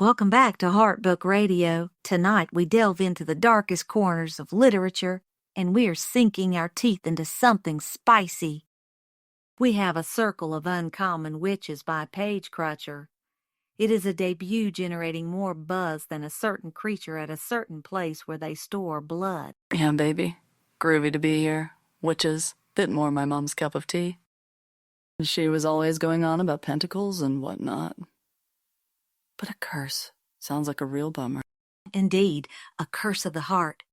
Welcome back to Heart Book Radio. Tonight we delve into the darkest corners of literature, and we are sinking our teeth into something spicy. We have A Circle of Uncommon Witches by Paige Crutcher. It is a debut generating more buzz than A Certain Creature at a Certain Place where they store blood. Yeah, baby. Groovy to be here. Witches. Bit more my mom's cup of tea. She was always going on about pentacles and whatnot. But a curse sounds like a real bummer. Indeed, a curse of the heart.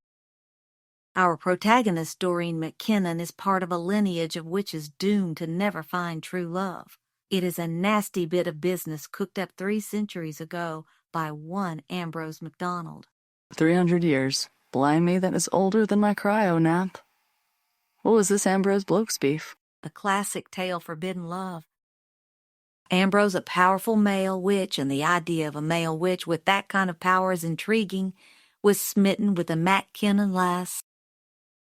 Our protagonist, Doreen McKinnon, is part of a lineage of witches doomed to never find true love. It is a nasty bit of business cooked up 3 centuries ago by one Ambrose MacDonald. 300 years. Blimey, that is older than my cryo nap. What was this Ambrose bloke's beef? The classic tale Forbidden Love. Ambrose, a powerful male witch, and the idea of a male witch with that kind of power is intriguing, was smitten with a McKinnon lass.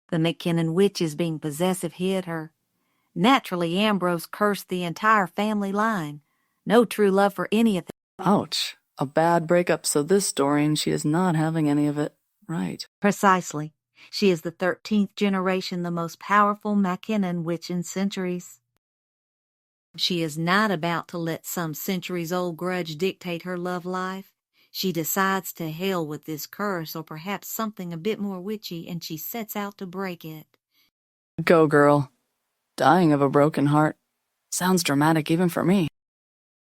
The McKinnon witches being possessive hid her. Naturally, Ambrose cursed the entire family line. No true love for any of them. Ouch. A bad breakup, so this Doreen, she is not having any of it right. Precisely. She is the 13th generation, the most powerful McKinnon witch in centuries. She is not about to let some centuries-old grudge dictate her love life. She decides to hell with this curse, or perhaps something a bit more witchy, and she sets out to break it. Go, girl. Dying of a broken heart. Sounds dramatic even for me.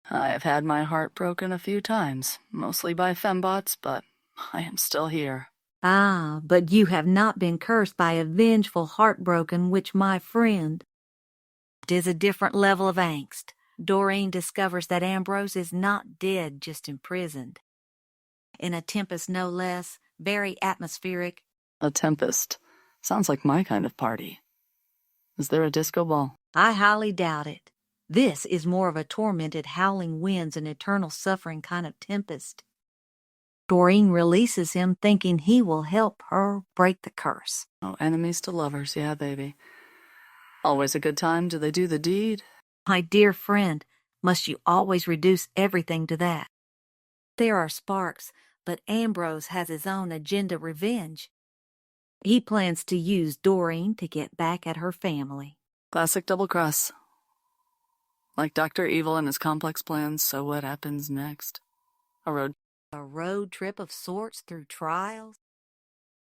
I have had my heart broken a few times, mostly by fembots, but I am still here. Ah, but you have not been cursed by a vengeful, heartbroken witch, my friend. It is a different level of angst. Doreen discovers that Ambrose is not dead, just imprisoned. In a tempest no less, very atmospheric. A tempest. Sounds like my kind of party. Is there a disco ball? I highly doubt it. This is more of a tormented, howling winds and eternal suffering kind of tempest. Doreen releases him, thinking he will help her break the curse. Oh, enemies to lovers, yeah, baby. Always a good time till they do the deed. My dear friend, must you always reduce everything to that? There are sparks, but Ambrose has his own agenda revenge. He plans to use Doreen to get back at her family. Classic double cross. Like Dr. Evil and his complex plans, so what happens next? A road trip of sorts through trials?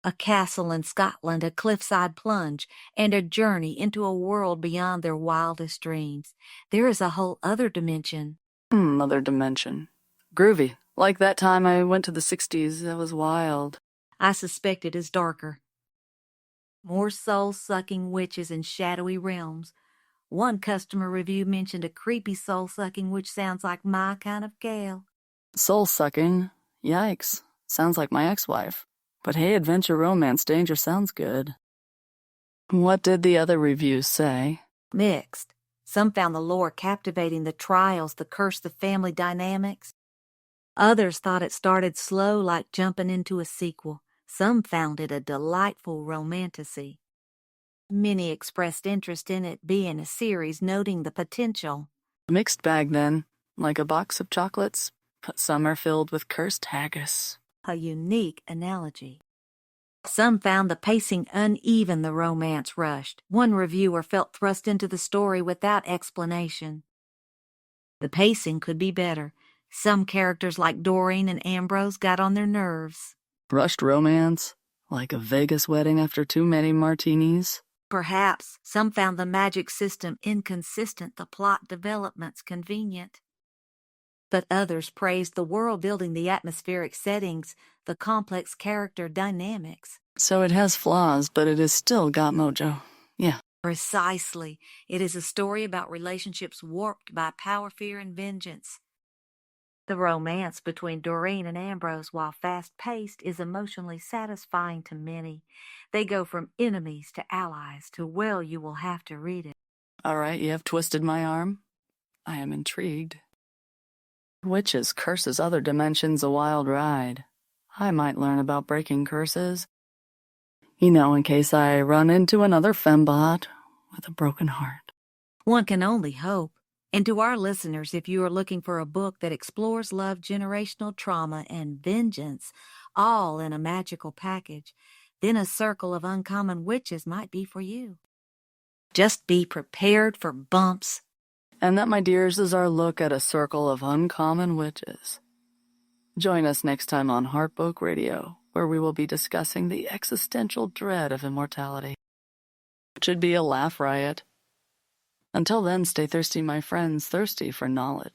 A castle in Scotland, a cliffside plunge, and a journey into a world beyond their wildest dreams. There is a whole other dimension. Other dimension. Groovy. Like that time I went to the 60s, that was wild. I suspect it is darker. More soul-sucking witches in shadowy realms. One customer review mentioned a creepy soul-sucking witch sounds like my kind of gal. Soul-sucking? Yikes. Sounds like my ex-wife. But hey, adventure, romance, danger sounds good. What did the other reviews say? Mixed. Some found the lore captivating, the trials, the curse, the family dynamics. Others thought it started slow, like jumping into a sequel. Some found it a delightful romantasy. Many expressed interest in it being a series, noting the potential. Mixed bag, then. Like a box of chocolates, but some are filled with cursed haggis. A unique analogy. Some found the pacing uneven, the romance rushed. One reviewer felt thrust into the story without explanation. The pacing could be better. Some characters like Doreen and Ambrose got on their nerves. Rushed romance? Like a Vegas wedding after too many martinis? Perhaps. Some found the magic system inconsistent, the plot developments convenient. But others praised the world building, the atmospheric settings, the complex character dynamics. So it has flaws, but it has still got mojo. Yeah. Precisely. It is a story about relationships warped by power, fear, and vengeance. The romance between Doreen and Ambrose, while fast-paced, is emotionally satisfying to many. They go from enemies to allies to, well, you will have to read it. All right, you have twisted my arm. I am intrigued. Witches, curses, other dimensions, a wild ride. I might learn about breaking curses. You know, in case I run into another fembot with a broken heart. One can only hope. And to our listeners, if you are looking for a book that explores love, generational trauma, and vengeance, all in a magical package, then A Circle of Uncommon Witches might be for you. Just be prepared for bumps. And that, my dears, is our look at A Circle of Uncommon Witches. Join us next time on Heartbook Radio, where we will be discussing the existential dread of immortality. It should be a laugh riot. Until then, stay thirsty, my friends, thirsty for knowledge.